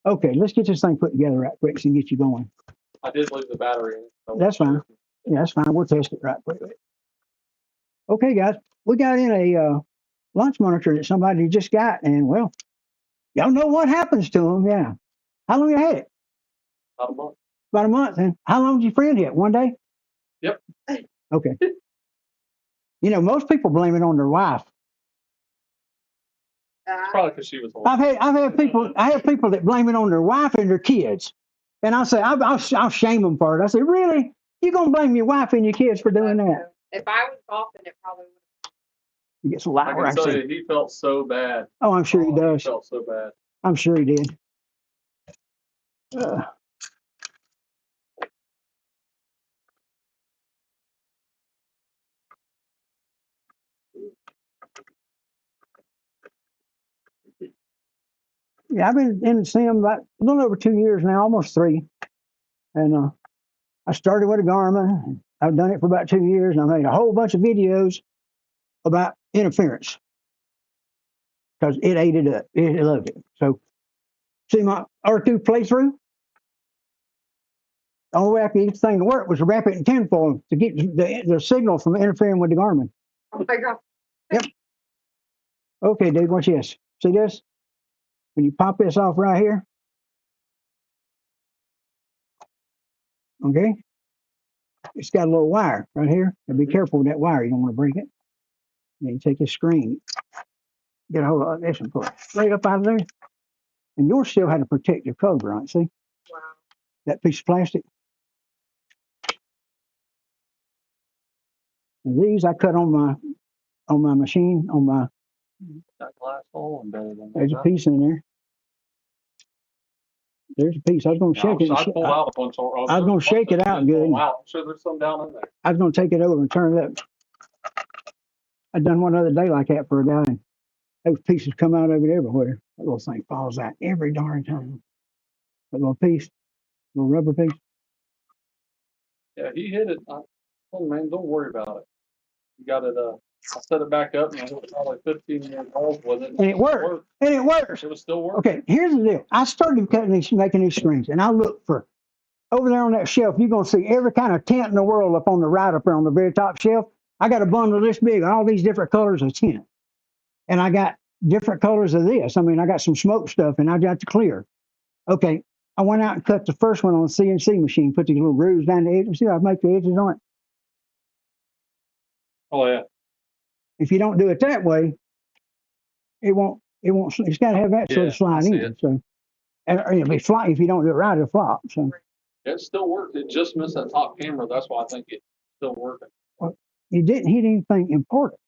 Okay, let's get this thing put together right quick and get you going. I did leave the battery in it. So That's fine. Yeah, that's fine. We'll test it right quick. Okay, guys, we got in a launch monitor that somebody just got, and well, y'all know what happens to them. Yeah. How long you had it? About a month. About a month. And how long did your friend hit? One day? Yep. Okay. You know, most people blame it on their wife. Probably because she was old. I have people that blame it on their wife and their kids, and I'll say I'll shame them for it. I say, really, you gonna blame your wife and your kids for doing that? If I was golfing, it probably would. He gets a I lot. can tell you, he felt so bad. Oh, I'm sure he does. He felt so bad. I'm sure he did. Yeah, I've been in sim about a little over 2 years now, almost 3. And I started with a Garmin. I've done it for about 2 years, and I made a whole bunch of videos about interference because it ate it up. It loved it. So, see my R2 playthrough? The only way I could get the thing to work was to wrap it in tinfoil to get the signal from interfering with the Garmin. Oh my God. Yep. Okay, Dave, watch this. See this? When you pop this off right here, okay, it's got a little wire right here. Now be careful with that wire. You don't want to break it. Then you take this screen, get a hold of this and pull it straight up out of there. And yours still had a protective cover on it. See? Wow. That piece of plastic. And these I cut on my machine, on my, That glass hole embedded in there. there's a piece in there. There's a piece. I was going to shake it. I pulled out a bunch of. I was going to shake it out good. Wow, I'm sure there's some down in there. I was going to take it over and turn it up. I done one other day like that for a guy, and those pieces come out of it everywhere. That little thing falls out every darn time. That little piece, little rubber piece. Yeah, he hit it. Oh man, don't worry about it. You got it. I set it back up, and I was probably 15 years old with it. And it worked. And it works. It was still working. Okay, here's the deal. I started making these screens, and I look for, over there on that shelf, you're going to see every kind of tint in the world up on the right up there on the very top shelf. I got a bundle this big, all these different colors of tint. And I got different colors of this. I mean, I got some smoke stuff, and I got the clear. Okay, I went out and cut the first one on the CNC machine, put these little grooves down the edges. See how I make the edges on it? Oh yeah. If you don't do it that way, it won't, it's got to have that sort of slide in. So, and it'll be fly, if you don't do it right, it'll flop. So it still worked. It just missed that top camera. That's why I think it's still working. Well, you didn't hit anything important.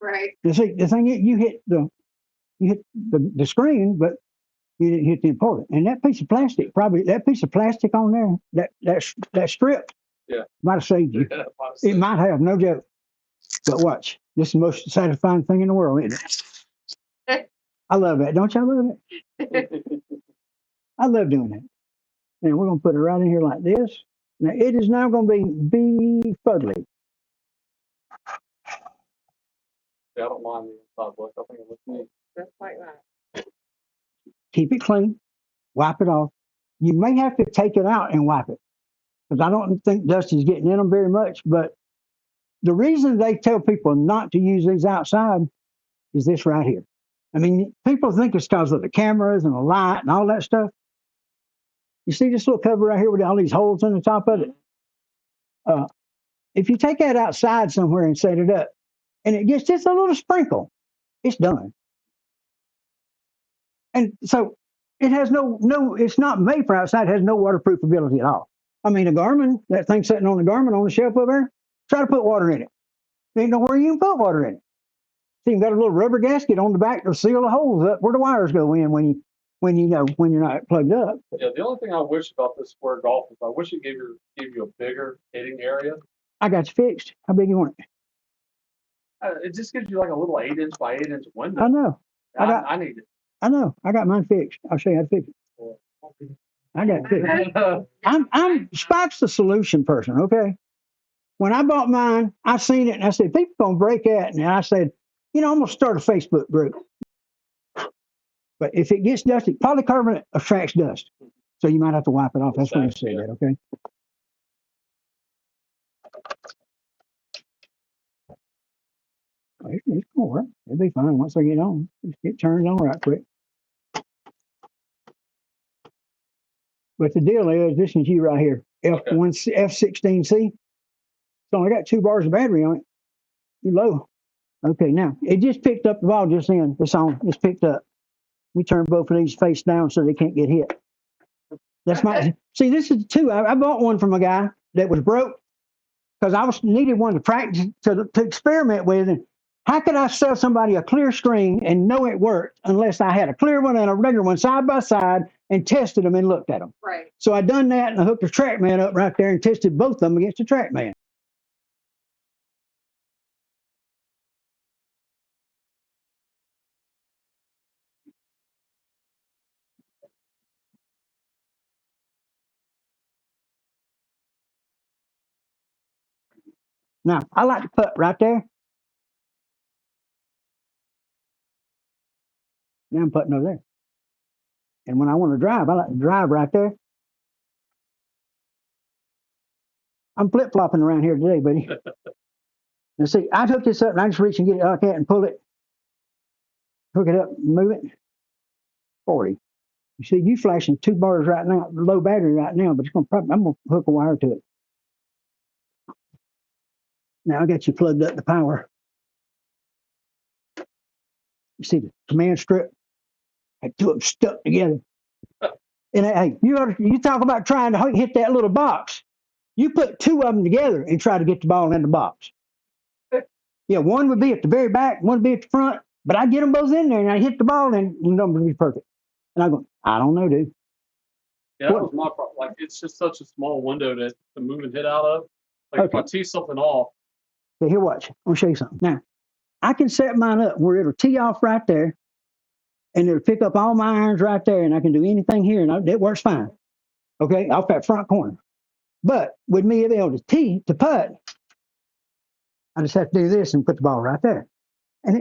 Right. You see, the thing is, you hit the screen, but you didn't hit the important. And that piece of plastic, probably that piece of plastic on there, that strip, might have saved you. It might have, no joke. But watch, this is the most satisfying thing in the world, isn't it? I love that. Don't y'all love it? I love doing that. And we're going to put it right in here like this. Now, it is now going to be fugly. Yeah, I don't mind the inside look. I think it looks neat. Just like that. Keep it clean. Wipe it off. You may have to take it out and wipe it, because I don't think dust is getting in them very much. But the reason they tell people not to use these outside is this right here. I mean, people think it's because of the cameras and the light and all that stuff. You see this little cover right here with all these holes in the top of it? If you take that outside somewhere and set it up, and it gets just a little sprinkle, it's done. And so it has it's not made for outside. It has no waterproof ability at all. I mean, a Garmin, that thing sitting on the Garmin on the shelf over there, try to put water in it. There ain't nowhere you can put water in it. So you've got a little rubber gasket on the back to seal the holes up where the wires go in when you're not plugged up. Yeah, the only thing I wish about this square golf is I wish it gave you a bigger hitting area. I got you fixed. How big you want it? It just gives you like a little 8-inch by 8-inch window. I know. I need it. I know. I got mine fixed. I'll show you how to fix it. I got it fixed. I'm Spike's the solution person, okay? When I bought mine, I seen it and I said, people gonna break that. And I said, I'm gonna start a Facebook group. But if it gets dusty, polycarbonate attracts dust. So you might have to wipe it off. That's when you say Yeah. that, okay? It's gonna work. It'll be fine once I get on. It turns on right quick. But the deal is, this is you right here, F1, F16C. It's only got 2 bars of battery on it. You're low. Okay, now it just picked up the ball just then. It's on. It's picked up. We turn both of these face down so they can't get hit. That's my see. This is 2. I bought one from a guy that was broke because I needed one to practice to experiment with. And how could I sell somebody a clear screen and know it worked unless I had a clear one and a regular one side by side and tested them and looked at them? Right. So I done that and I hooked the TrackMan up right there and tested both of them against the TrackMan. Now I like to put right there. Now I'm putting over there. And when I want to drive, I like to drive right there. I'm flip flopping around here today, buddy. Now see, I hook this up and I just reach and get it like that and pull it, hook it up, move it. 40. You see, you flashing 2 bars right now, low battery right now, but it's gonna probably, I'm gonna hook a wire to it. Now I got you plugged up to power. You see the command strip? Had 2 of them stuck together. And hey, you talk about trying to hit that little box. You put 2 of them together and try to get the ball in the box. Yeah, one would be at the very back, one would be at the front, but I get them both in there and I hit the ball and the number would be perfect. And I go, I don't know, dude. Yeah, that was my problem. Like, it's just such a small window to move and hit out of. Like, if I tee something off. Okay, here, watch. I'll show you something. Now, I can set mine up where it'll tee off right there, and it'll pick up all my irons right there, and I can do anything here, and it works fine. Okay, off that front corner. But with me being able to putt, I just have to do this and put the ball right there, and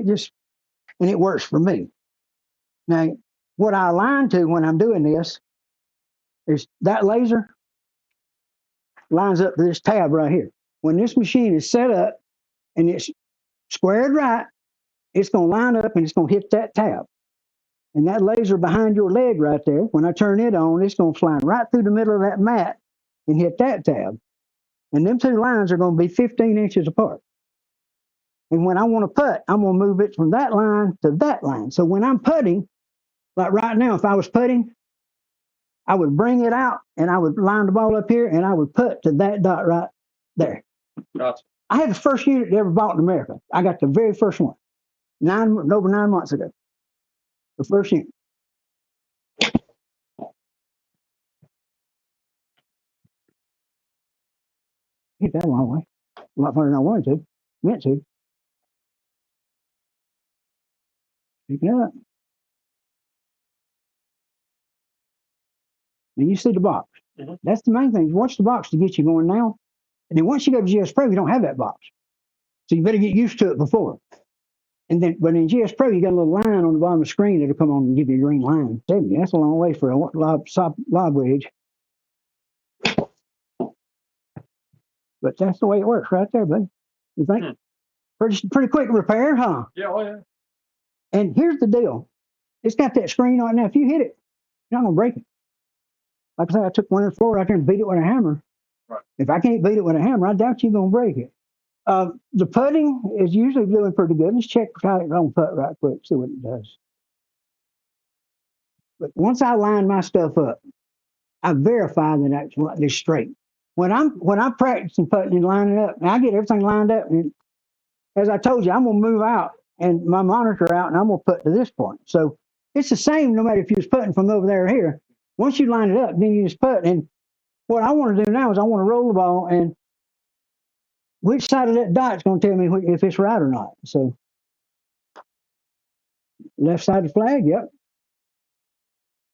it works for me. Now, what I align to when I'm doing this is that laser lines up to this tab right here. When this machine is set up and it's squared right, it's going to line up and it's going to hit that tab. And that laser behind your leg right there, when I turn it on, it's going to fly right through the middle of that mat and hit that tab. And them 2 lines are going to be 15 inches apart. And when I want to putt, I'm going to move it from that line to that line. So when I'm putting, like right now, if I was putting, I would bring it out and I would line the ball up here and I would putt to that dot right there. Gotcha. I had the first unit they ever bought in America. I got the very first one, over 9 months ago. The first unit. Hit that a long way. A lot farther than I wanted to. Meant to. Pick it up. And you see the box. Mm-hmm. That's the main thing. Watch the box to get you going now. And then once you go to GS Pro, you don't have that box. So you better get used to it before. And then, but in GS Pro, you got a little line on the bottom of the screen that'll come on and give you a green line. That's a long way for a lob wedge. But that's the way it works right there, buddy. You think? Pretty quick repair, huh? Yeah, oh yeah. And here's the deal. It's got that screen on it. Now, if you hit it, you're not going to break it. Like I said, I took one on the floor out there and beat it with a hammer. Right. If I can't beat it with a hammer, I doubt you're going to break it. The putting is usually doing pretty good. Let's check how it don't putt right quick, see what it does. But once I line my stuff up, I verify that it's straight. When I'm practicing putting and lining up, and I get everything lined up, and as I told you, I'm gonna move out and my monitor out, and I'm gonna put to this point. So it's the same no matter if you was putting from over there or here. Once you line it up, then you just put. And what I want to do now is I want to roll the ball, and which side of that dot is going to tell me if it's right or not. So left side of the flag, yep.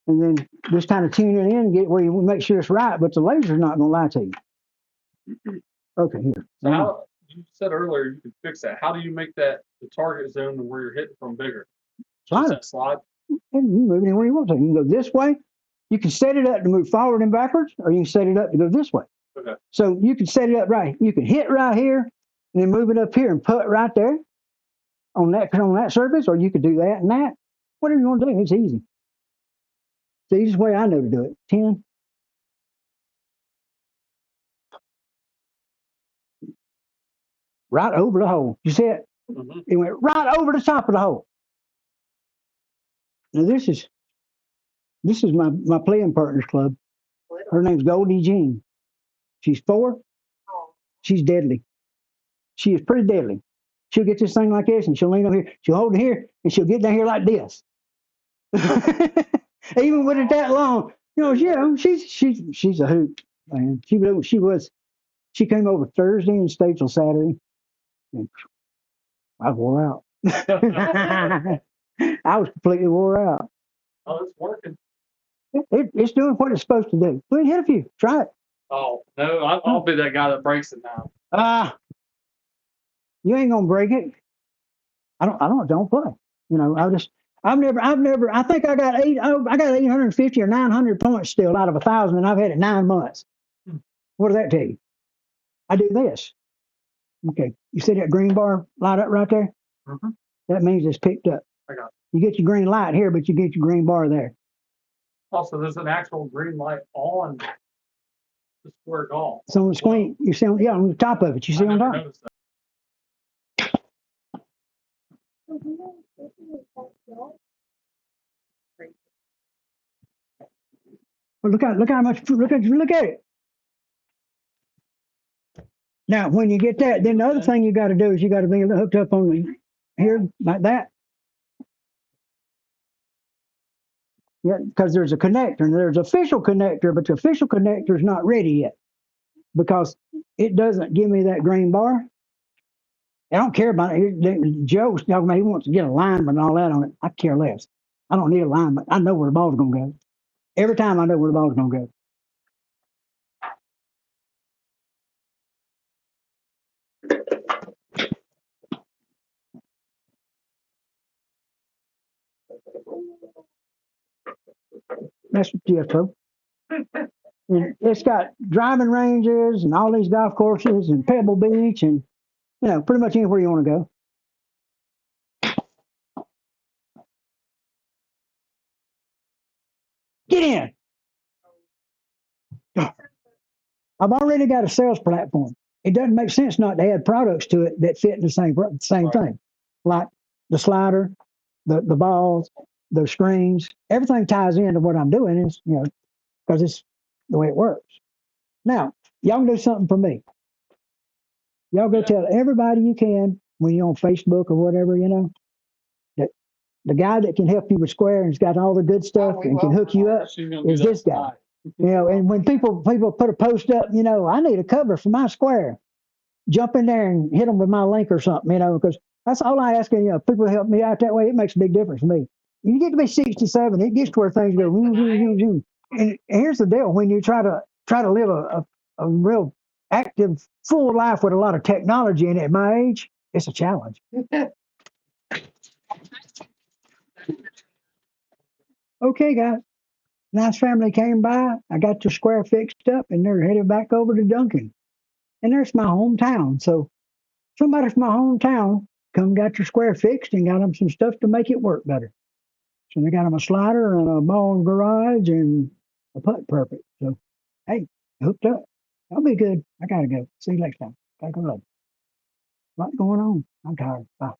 And then just kind of tune it in and get where you make sure it's right, but the laser's not going to lie to you. Okay, here. So how, you said earlier you could fix that. How do you make that the target zone where you're hitting from bigger? Just that slide? And you move it anywhere you want to. You can go this way. You can set it up to move forward and backwards, or you can set it up to go this way. Okay. So you can set it up right. You can hit right here, and then move it up here and put right there on that surface, or you could do that and that. Whatever you want to do, it's easy. It's the easiest way I know to do it. 10. Right over the hole. You see it? Mm-hmm. It went right over the top of the hole. Now this is my playing partners club. Her name's Goldie Jean. She's 4. She's deadly. She is pretty deadly. She'll get this thing like this, and she'll lean over here. She'll hold it here, and she'll get down here like this. Even with it that long, she's a hoot, man. She came over Thursday and stayed till Saturday, and I wore out. I was completely wore out. Oh, it's working. It's doing what it's supposed to do. Well, hit a few. Try it. Oh no, I'll be that guy that breaks it now. You ain't gonna break it. Don't play. I think I got 850 or 900 points still out of 1,000, and I've had it 9 months. What does that tell you? I do this. Okay, you see that green bar light up right there? Mm-hmm. That means it's picked up. I got it. You get your green light here, but you get your green bar there. Also, there's an actual green light on the square golf. So on the screen, you see on the top of it. You see on top. Noticed that. Well, look how much. Look at it. Now, when you get that, then the other thing you got to do is you got to be hooked up on here like that. Yeah, because there's a connector and there's an official connector, but the official connector is not ready yet because it doesn't give me that green bar. I don't care about it. Joe's talking about he wants to get a lineman and all that on it. I care less. I don't need a lineman. I know where the ball's going to go. Every time I know where the ball's going to go. That's what TFO. And it's got driving ranges and all these golf courses and Pebble Beach and, pretty much anywhere you want to go. Get in. I've already got a sales platform. It doesn't make sense not to add products to it that fit the same thing, like the slider, the balls, the screens. Everything ties into what I'm doing is, because it's the way it works. Now, y'all can do something for me. Y'all go tell everybody you can when you're on Facebook or whatever, that the guy that can help you with Square and's got all the good stuff and can hook you up is this guy. And when people put a post up, I need a cover for my Square. Jump in there and hit them with my link or something, because that's all I ask. People help me out that way. It makes a big difference for me. You get to be 67, it gets to where things go. And here's the deal: when you try to live a real active, full life with a lot of technology in it at my age, it's a challenge. Okay, guys. Nice family came by. I got their Square fixed up, and they're headed back over to Duncan. And there's my hometown. So somebody from my hometown come got your Square fixed and got them some stuff to make it work better. So they got them a slider and a ball and garage and a putt perfect. So, hey, hooked up. I'll be good. I got to go. See you next time. Gotta go. A lot going on. I'm tired. Bye.